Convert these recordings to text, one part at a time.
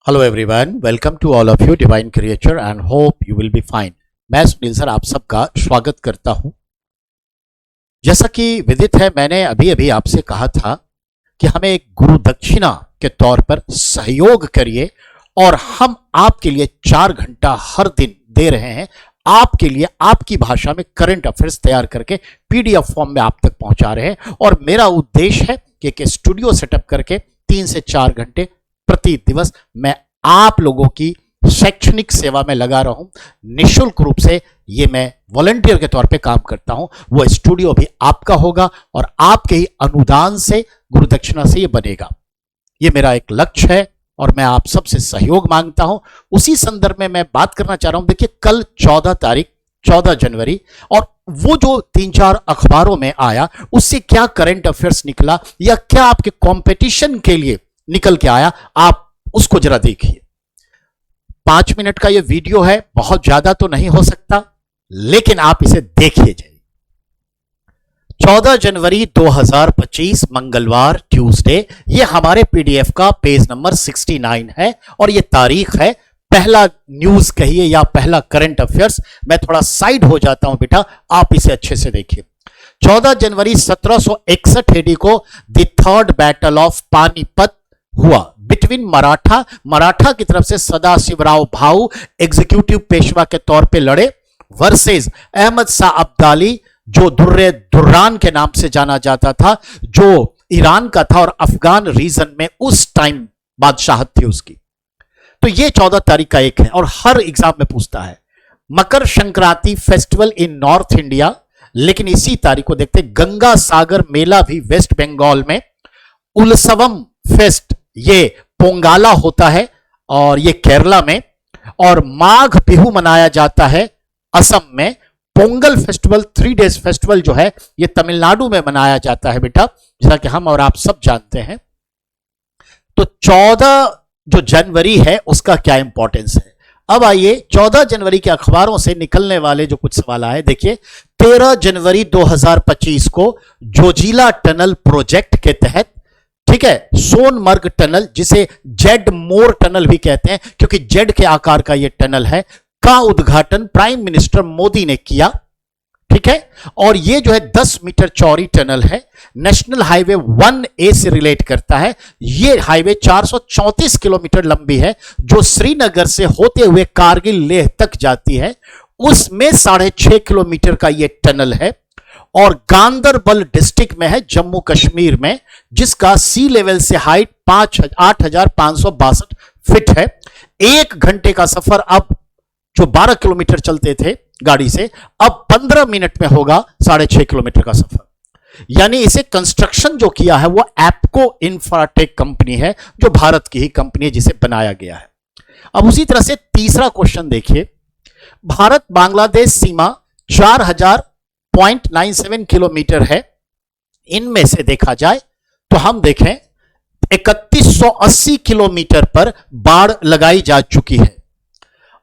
Hello everyone, welcome to all of you divine creature and hope you will be fine. मैं Sunil sir आप सबका स्वागत करता हूं। जैसा कि विदित है, मैंने अभी अभी आपसे कहा था कि हमें एक गुरु दक्षिणा के तौर पर सहयोग करिए और हम आपके लिए 4 घंटा हर दिन दे रहे हैं, आपके लिए आपकी भाषा में करंट अफेयर्स तैयार करके पीडीएफ फॉर्म में आप तक पहुंचा रहे हैं। और मेरा उद्देश्य है कि एक स्टूडियो सेटअप करके 3 से 4 घंटे प्रति दिवस मैं आप लोगों की शैक्षणिक सेवा में लगा रहा हूं। निःशुल्क रूप से ये मैं वॉलंटियर के तौर पे काम करता हूं। वो स्टूडियो भी आपका होगा और आपके ही अनुदान से, गुरु दक्षिणा से ये बनेगा। ये मेरा एक लक्ष्य है और मैं आप सबसे सहयोग मांगता हूं। उसी संदर्भ में मैं बात करना चाह रहा हूं। देखिए, कल 14 जनवरी, और वो जो 3-4 अखबारों में आया उससे क्या करंट अफेयर्स निकला या क्या आपके कंपटीशन के लिए निकल के आया, आप उसको जरा देखिए। 5 मिनट का ये वीडियो है, बहुत ज्यादा तो नहीं हो सकता, लेकिन आप इसे देखिए जाइए। 14 जनवरी 2025 मंगलवार, ट्यूसडे, ये हमारे पीडीएफ का पेज नंबर 69 है और ये तारीख है। पहला न्यूज कहिए या पहला करंट अफेयर्स। मैं थोड़ा साइड हो जाता हूं बेटा, आप इसे अच्छे से देखिए। 14 जनवरी 1761 एडी को the third battle of Panipat हुआ बिटवीन मराठा की तरफ से सदाशिवराव भाऊ एग्जीक्यूटिव पेशवा के तौर पे लड़े वर्सेस अहमद शाह अब्दाली, जो दुर्रे दुर्रान के नाम से जाना जाता था, जो ईरान का था और अफगान रीजन में उस टाइम बादशाहत थी उसकी। तो ये 14 तारीख का एक है और हर एग्जाम में पूछता है। Makar Sankranti festival in North India, लेकिन इसी तारीख को देखते गंगा सागर मेला भी वेस्ट बंगाल में, उल्सवम फेस्ट ये पोंगाला होता है और ये केरला में, और माघ बिहू मनाया जाता है असम में। पोंगल फेस्टिवल 3 डेज फेस्टिवल जो है ये तमिलनाडु में मनाया जाता है बेटा, जैसा कि हम और आप सब जानते हैं। तो 14 जो जनवरी है उसका क्या इंपॉर्टेंस है। अब आइए 14 जनवरी के अखबारों से निकलने वाले जो कुछ सवाल आए, देखिए। 13 जनवरी 2025 को जोजिला टनल प्रोजेक्ट के तहत, ठीक है, सोनमर्ग टनल, जिसे जेड मोर टनल भी कहते हैं क्योंकि जेड के आकार का यह टनल है, का उद्घाटन प्राइम मिनिस्टर मोदी ने किया, ठीक है। और यह जो है 10 मीटर चौड़ी टनल है, नेशनल हाईवे 1A से रिलेट करता है। यह हाईवे 434 किलोमीटर लंबी है, जो श्रीनगर से होते हुए कारगिल लेह तक जाती है। उसमें 6.5 किलोमीटर का यह टनल है और गांदरबल डिस्ट्रिक्ट में है, जम्मू कश्मीर में, जिसका सी लेवल से हाइट 8,562 फीट है। 1 घंटे का सफर अब जो 12 किलोमीटर चलते थे गाड़ी से, अब 15 मिनट में होगा 6.5 किलोमीटर का सफर। यानी इसे कंस्ट्रक्शन जो किया है वो एप्को इंफ्राटेक कंपनी है, जो भारत की ही कंपनी है जिसे बनाया गया है। अब उसी तरह से तीसरा क्वेश्चन देखिए। भारत बांग्लादेश सीमा 4000.97 किलोमीटर है। इनमें से देखा जाए तो हम देखें 3180 किलोमीटर पर बाड़ लगाई जा चुकी है।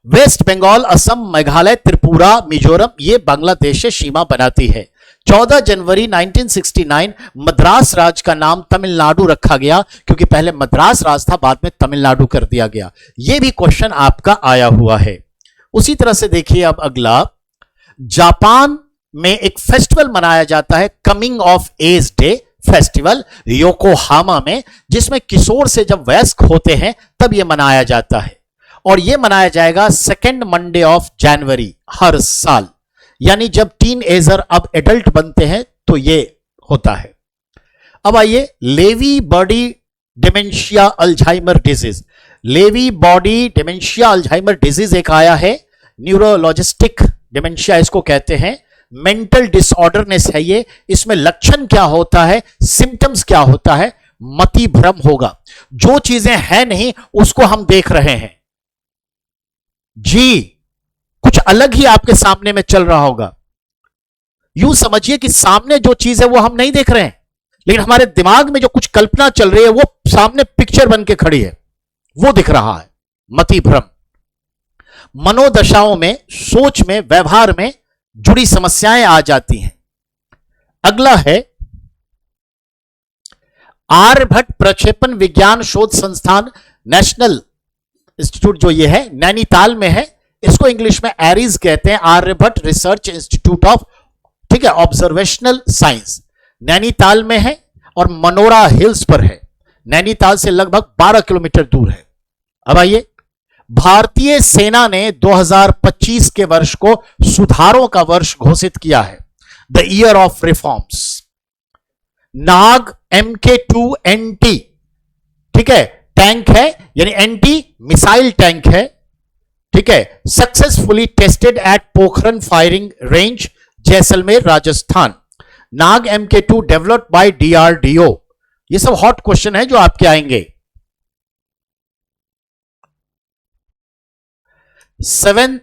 वेस्ट बंगाल, असम, मेघालय, त्रिपुरा, मिजोरम ये बांग्लादेश से सीमा बनाती है। 14 जनवरी 1969 मद्रास राज्य का नाम तमिलनाडु रखा गया, क्योंकि पहले मद्रास राज्य था, बाद में तमिलनाडु कर दिया गया। यह भी क्वेश्चन आपका आया हुआ है। उसी तरह से देखिए अब अगला, जापान में एक फेस्टिवल मनाया जाता है, coming of age day festival, Yokohama में, जिसमें किशोर से जब वयस्क होते हैं तब यह मनाया जाता है। और यह मनाया जाएगा 2nd मंडे ऑफ जनवरी हर साल। यानी जब टीन एजर अब एडल्ट बनते हैं तो यह होता है। अब आइए, Lewy body dementia Alzheimer disease. Lewy body dementia Alzheimer disease एक आया है, न्यूरोलॉजिस्टिक डिमेंशिया इसको कहते हैं। मेंटल डिसऑर्डरनेस है ये। इसमें लक्षण क्या होता है, सिम्टम्स क्या होता है, मति भ्रम होगा। जो चीजें हैं नहीं उसको हम देख रहे हैं जी, कुछ अलग ही आपके सामने में चल रहा होगा। यूं समझिए कि सामने जो चीज है वो हम नहीं देख रहे हैं, लेकिन हमारे दिमाग में जो कुछ कल्पना चल रही है वो सामने पिक्चर बन के खड़ी है, वो दिख रहा है। मति भ्रम। मनोदशाओं में, सोच में, व्यवहार में जुड़ी समस्याएं आ जाती हैं। अगला है आर्यभट्ट प्रक्षेपण विज्ञान शोध संस्थान, नेशनल इंस्टीट्यूट जो ये है नैनीताल में है, इसको इंग्लिश में एरीज कहते हैं, आर्यभट्ट रिसर्च इंस्टीट्यूट ऑफ, ठीक है, ऑब्जर्वेशनल साइंस, नैनीताल में है और मनोरा हिल्स पर है। नैनीताल से लगभग 12 किलोमीटर दूर है। अब आइए, भारतीय सेना ने 2025 के वर्ष को सुधारों का वर्ष घोषित किया है, the year of reforms. Nag MK2NT, ठीक है, टैंक है, यानी एंटी मिसाइल टैंक है, ठीक है, successfully tested eight Pokhran firing range, Jaisalmer, Rajasthan. Nag MK2 developed by DRDO। ये सब हॉट क्वेश्चन है जो आपके आएंगे। 7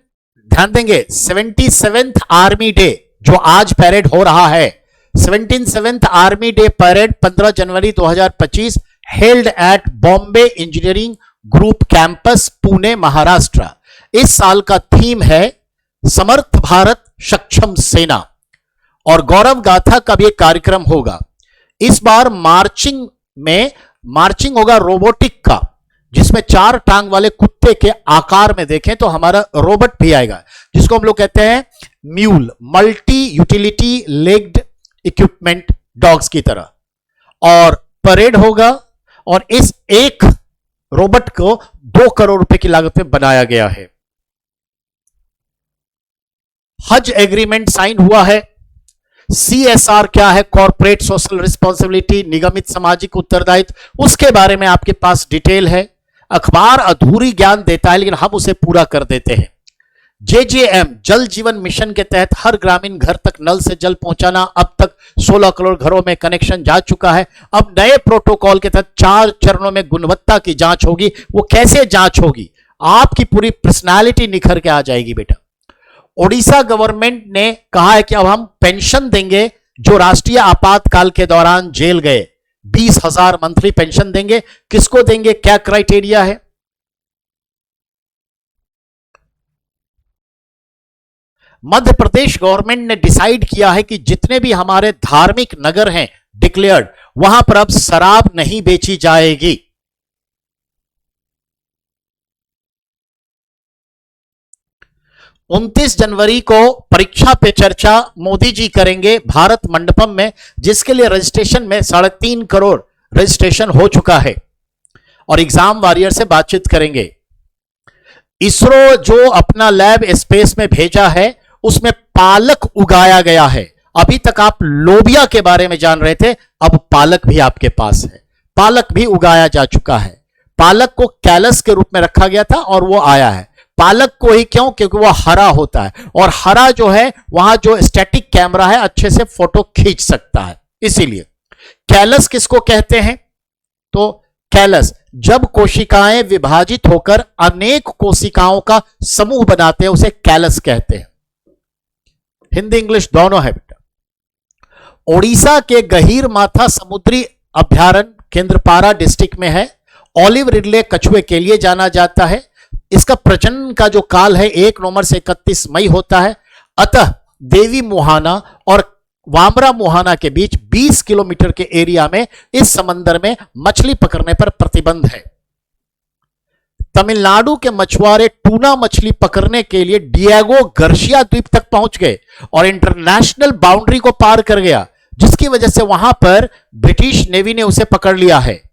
ध्यान देंगे, 77th आर्मी डे जो आज पैरेड हो रहा है, 77th army day parade 15 January 2025 held at Bombay engineering group campus, Pune, Maharashtra. इस साल का थीम है समर्थ भारत सक्षम सेना और गौरव गाथा का भी एक कार्यक्रम होगा। इस बार मार्चिंग होगा रोबोटिक का, जिसमें 4 टांग वाले कुत्ते के आकार में देखें तो हमारा रोबोट भी आएगा, जिसको हम लोग कहते हैं mule, multi utility legged equipment dogs की तरह, और परेड होगा। और इस एक रोबोट को 2 करोड़ रुपए की लागत में बनाया गया है। हज एग्रीमेंट साइन हुआ है। CSR क्या है, कॉर्पोरेट सोशल रिस्पॉन्सिबिलिटी, निगमित सामाजिक उत्तरदायित्व, उसके बारे में आपके पास डिटेल है। अखबार अधूरी ज्ञान देता है लेकिन हम उसे पूरा कर देते हैं। JJM जल जीवन मिशन के तहत हर ग्रामीण घर तक नल से जल पहुंचाना, अब तक 16 करोड़ घरों में कनेक्शन जा चुका है। अब नए प्रोटोकॉल के तहत 4 चरणों में गुणवत्ता की जांच होगी। वो कैसे जांच होगी, आपकी पूरी पर्सनालिटी निखर के आ जाएगी बेटा। ओडिशा गवर्नमेंट ने कहा है कि अब हम पेंशन देंगे जो राष्ट्रीय आपातकाल के दौरान जेल गए, 20,000 मंथली पेंशन देंगे। किसको देंगे, क्या क्राइटेरिया है? मध्य प्रदेश गवर्नमेंट ने डिसाइड किया है कि जितने भी हमारे धार्मिक नगर हैं डिक्लेयर्ड, वहां पर अब शराब नहीं बेची जाएगी। उनतीस जनवरी को परीक्षा पे चर्चा मोदी जी करेंगे भारत मंडपम में, जिसके लिए रजिस्ट्रेशन में 3.5 करोड़ रजिस्ट्रेशन हो चुका है और एग्जाम वॉरियर से बातचीत करेंगे। इसरो जो अपना लैब स्पेस में भेजा है उसमें पालक उगाया गया है। अभी तक आप लोबिया के बारे में जान रहे थे, अब पालक भी आपके पास है, पालक भी उगाया जा चुका है। पालक को कैलस के रूप में रखा गया था और वो आया है। पालक को ही क्यों, क्योंकि वो हरा होता है और हरा जो है वहां जो स्टैटिक कैमरा है अच्छे से फोटो खींच सकता है, इसीलिए। कैलस किसको कहते हैं, तो कैलस जब कोशिकाएं विभाजित होकर अनेक कोशिकाओं का समूह बनाते हैं उसे कैलस कहते हैं। हिंदी इंग्लिश दोनों है बेटा। ओडिशा के गहीर माथा समुद्री अभ्यारण्य केंद्रपारा डिस्ट्रिक्ट में है। ऑलिव रिडले कछुए के लिए जाना जाता है। इसका प्रजनन का जो काल है 1 नवंबर से 31 मई होता है। अतः देवी मुहाना और वामरा मुहाना के बीच 20 किलोमीटर के एरिया में इस समंदर में मछली पकड़ने पर प्रतिबंध है। तमिलनाडु के मछुआरे टूना मछली पकड़ने के लिए डिएगो गार्सिया द्वीप तक पहुंच गए और इंटरनेशनल बाउंड्री को पार कर गया, जिसकी वजह से वहां पर ब्रिटिश नेवी ने उसे पकड़ लिया है।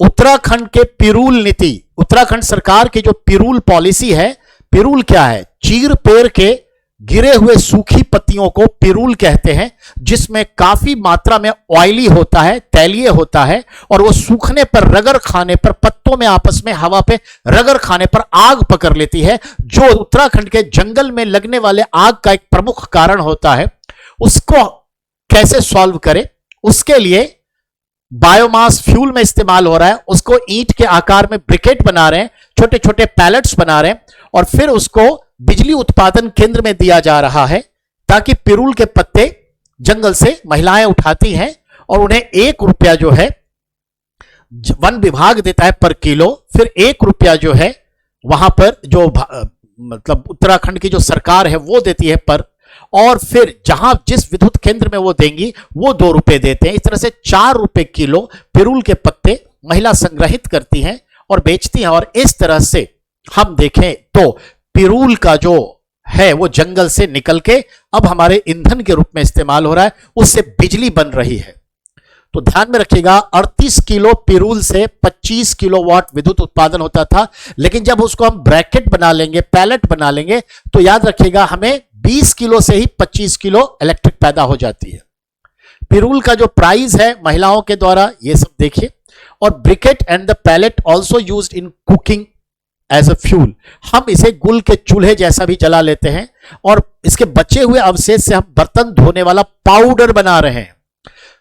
उत्तराखंड के पिरूल नीति, उत्तराखंड सरकार की जो पिरूल पॉलिसी है, पिरूल क्या है, चीर पेड़ के गिरे हुए सूखी पत्तियों को पिरूल कहते हैं, जिसमें काफी मात्रा में ऑयली होता है, तैलीय होता है, और वो सूखने पर, रगड़ खाने पर, पत्तों में आपस में हवा पे रगड़ खाने पर आग पकड़ लेती है, जो उत्तराखंड के जंगल में लगने वाले आग का एक प्रमुख कारण होता है। उसको कैसे सॉल्व करें, उसके लिए बायोमास फ्यूल में इस्तेमाल हो रहा है। उसको ईंट के आकार में ब्रिकेट बना रहे हैं, छोटे छोटे पैलेट्स बना रहे हैं और फिर उसको बिजली उत्पादन केंद्र में दिया जा रहा है, ताकि पिरूल के पत्ते जंगल से महिलाएं उठाती हैं और उन्हें 1 रुपया जो है वन विभाग देता है पर किलो, फिर 1 रुपया जो है वहां पर जो मतलब उत्तराखंड की जो सरकार है वो देती है पर, और फिर जहां जिस विद्युत केंद्र में वो देंगी वो 2 रुपए देते हैं। इस तरह से 4 रुपए किलो पिरूल के पत्ते महिला संग्रहित करती हैं और बेचती हैं। और इस तरह से हम देखें तो पिरूल का जो है वो जंगल से निकल के अब हमारे ईंधन के रूप में इस्तेमाल हो रहा है, उससे बिजली बन रही है। तो ध्यान में रखिएगा 38 किलो पिरूल से 25 किलोवाट विद्युत उत्पादन होता था, लेकिन जब उसको हम ब्रैकेट बना लेंगे, पैलेट बना लेंगे, तो याद रखिएगा हमें 20 किलो से ही 25 किलो इलेक्ट्रिक पैदा हो जाती है। पिरूल का जो प्राइस है महिलाओं के द्वारा, ये सब देखिए। और briquette and the pellet also used in cooking as a fuel. हम इसे गुल के चूल्हे जैसा भी जला लेते हैं और इसके बचे हुए अवशेष से हम बर्तन धोने वाला पाउडर बना रहे हैं,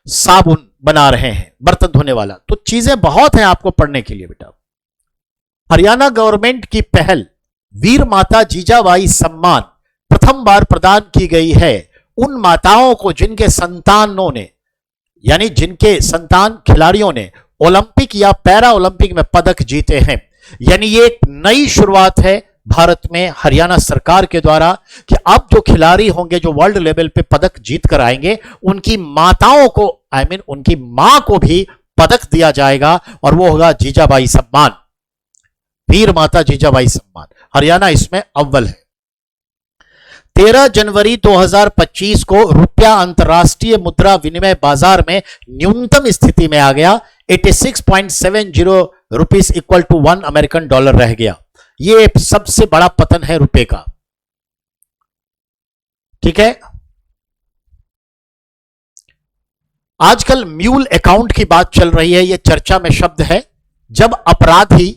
साबुन बना रहे हैं बर्तन धोने वाला। तो चीजें बहुत हैं आपको पढ़ने के लिए बेटा। हरियाणा गवर्नमेंट की पहल वीर माता जीजाबाई सम्मान प्रथम बार प्रदान की गई है उन माताओं को जिनके संतानों ने, यानी जिनके संतान खिलाड़ियों ने ओलंपिक या पैरा ओलंपिक में पदक जीते हैं। यानी ये एक नई शुरुआत है भारत में हरियाणा सरकार के द्वारा कि अब जो खिलाड़ी होंगे जो वर्ल्ड लेवल पे पदक जीत कर आएंगे, उनकी माताओं को उनकी मां को भी पदक दिया जाएगा और वो होगा जीजाबाई सम्मान, वीर माता जीजाबाई सम्मान। हरियाणा इसमें अव्वल है। 13 जनवरी 2025 को रुपया अंतरराष्ट्रीय मुद्रा विनिमय बाजार में न्यूनतम स्थिति में आ गया। 86.70 rupees equal to 1 American dollar रह गया। ये सबसे बड़ा पतन है रुपए का। ठीक है, आजकल म्यूल अकाउंट की बात चल रही है, यह चर्चा में शब्द है। जब अपराधी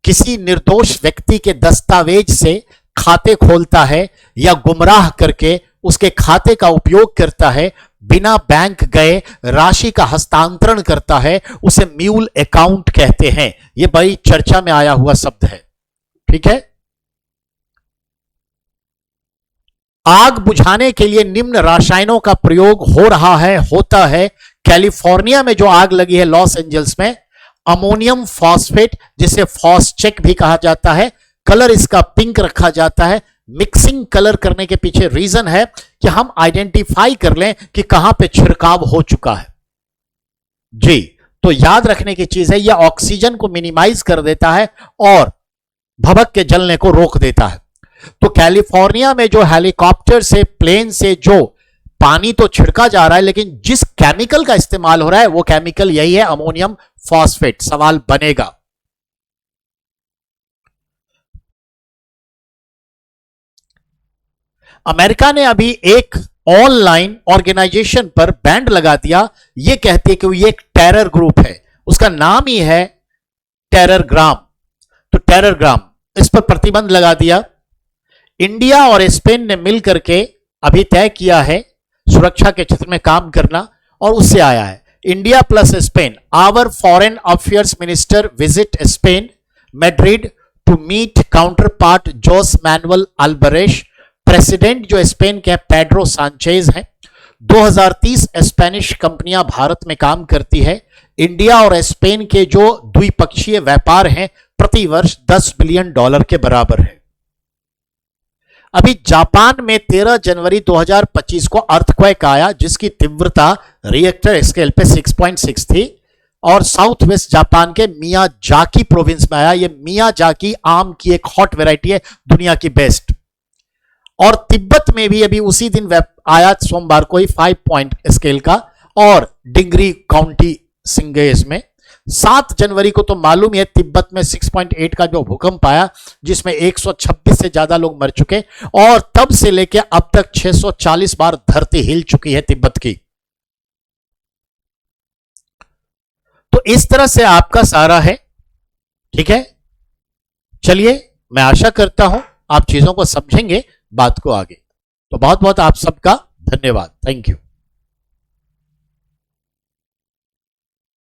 किसी निर्दोष व्यक्ति के दस्तावेज से खाते खोलता है या गुमराह करके उसके खाते का उपयोग करता है, बिना बैंक गए राशि का हस्तांतरण करता है, उसे म्यूल अकाउंट कहते हैं। यह बड़ी चर्चा में आया हुआ शब्द है। ठीक है, आग बुझाने के लिए निम्न रसायनों का प्रयोग हो रहा है, होता है। कैलिफोर्निया में जो आग लगी है लॉस एंजल्स में, अमोनियम फॉस्फेट जिसे फॉस्चेक भी कहा जाता है, कलर इसका पिंक रखा जाता है। मिक्सिंग कलर करने के पीछे रीजन है कि हम आइडेंटिफाई कर लें कि कहां पे छिड़काव हो चुका है। जी, तो याद रखने की चीज है, यह ऑक्सीजन को मिनिमाइज कर देता है और भभक के जलने को रोक देता है। तो कैलिफोर्निया में जो हेलीकॉप्टर से, प्लेन से जो पानी तो छिड़का जा रहा है, लेकिन जिस केमिकल का इस्तेमाल हो रहा है वो केमिकल यही है, अमोनियम फॉस्फेट। सवाल बनेगा, अमेरिका ने अभी एक ऑनलाइन ऑर्गेनाइजेशन पर बैंड लगा दिया। यह कहती है कि ये एक टेरर ग्रुप है, उसका नाम ही है टेररग्राम। तो टेररग्राम, इस पर प्रतिबंध लगा दिया। इंडिया और स्पेन ने मिलकर के अभी तय किया है सुरक्षा के क्षेत्र में काम करना, और उससे आया है India plus Spain. Our foreign affairs minister visit Spain Madrid to meet counterpart Jose Manuel Albares. President जो स्पेन के पेड्रो सांचेज हैं। 2030 स्पेनिश कंपनियां भारत में काम करती है। इंडिया और स्पेन के जो द्विपक्षीय व्यापार हैं प्रति वर्ष $10 बिलियन के बराबर है। अभी जापान में 13 जनवरी 2025 को अर्थक्वेक आया जिसकी तीव्रता रिएक्टर स्केल पे 6.6 थी, और साउथ वेस्ट जापान के मियाजाकी प्रोविंस में आया। ये मियाजाकी आम की एक हॉट वैरायटी है, दुनिया की बेस्ट। और तिब्बत में भी अभी उसी दिन आया, सोमवार को ही 5 पॉइंट स्केल का, और डिंगरी काउंटी सिंगेज में। 7 जनवरी को तो मालूम है तिब्बत में 6.8 का जो भूकंप आया जिसमें 126 से ज्यादा लोग मर चुके, और तब से लेकर अब तक 640 बार धरती हिल चुकी है तिब्बत की। तो इस तरह से आपका सारा है। ठीक है, चलिए, मैं आशा करता हूं आप चीजों को समझेंगे, बात को आगे। तो बहुत बहुत आप सबका धन्यवाद। Thank you.